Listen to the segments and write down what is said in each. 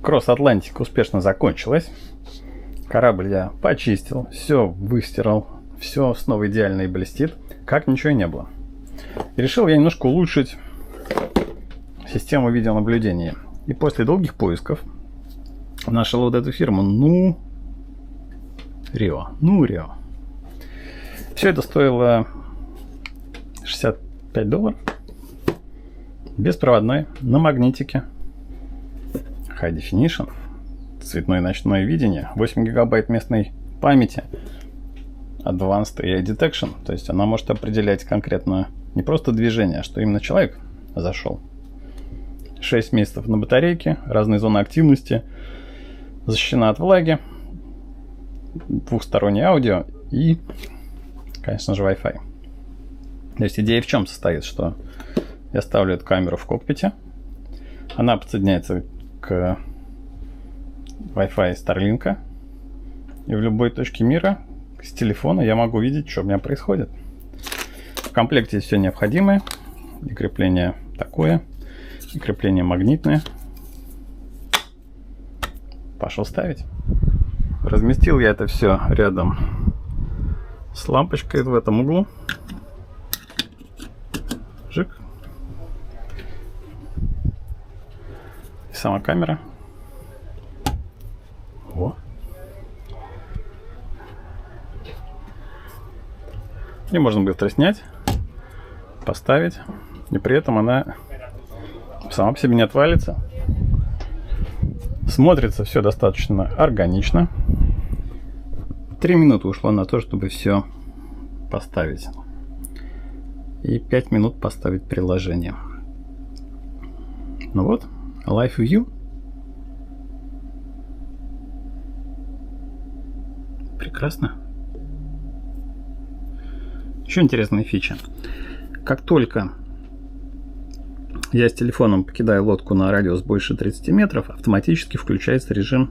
Кросс-Атлантика успешно закончилась. Корабль я почистил, все выстирал, все снова идеально и блестит, как ничего и не было. И решил я немножко улучшить систему видеонаблюдения. И после долгих поисков нашел вот эту фирму Nurio. Все это стоило $65. Беспроводной, на магнитике. High Definition. Цветное ночное видение. 8 гигабайт местной памяти. Advanced AI Detection. То есть она может определять конкретно не просто движение, а что именно человек зашел. 6 месяцев на батарейке. Разные зоны активности. Защищена от влаги. Двухстороннее аудио. И, конечно же, Wi-Fi. То есть идея в чем состоит, что я ставлю эту камеру в кокпите. Она подсоединяется к Wi-Fi Starlink. И в любой точке мира с телефона я могу видеть, что у меня происходит. В комплекте есть все необходимое. И крепление такое. И крепление магнитное. Пошел ставить. Разместил я это все рядом с лампочкой в этом углу. Жик. И сама камера. О. И можно быстро снять, поставить. И при этом она сама по себе не отвалится. Смотрится все достаточно органично. 3 минуты ушло на то, чтобы все поставить. И 5 минут поставить приложение. Ну вот, Live View. Прекрасно. Еще интересная фича. Как только я с телефоном покидаю лодку на радиус больше 30 метров, автоматически включается режим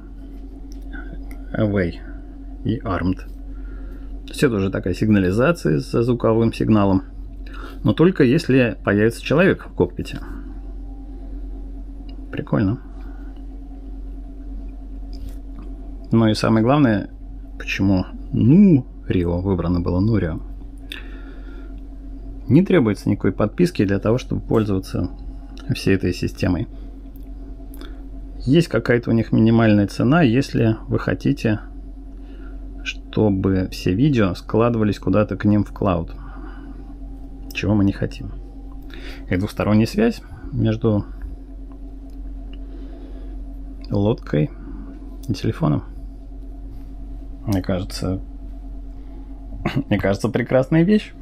Away и Armed. То есть это уже такая сигнализация со звуковым сигналом. Но только если появится человек в кокпите. Прикольно. Ну и самое главное, почему Nurio выбрано было Nurio. Не требуется никакой подписки для того, чтобы пользоваться всей этой системой. Есть какая-то у них минимальная цена, если вы хотите, чтобы все видео складывались куда-то к ним в клауд. Чего мы не хотим. И двухсторонняя связь между лодкой и телефоном. Мне кажется, прекрасная вещь.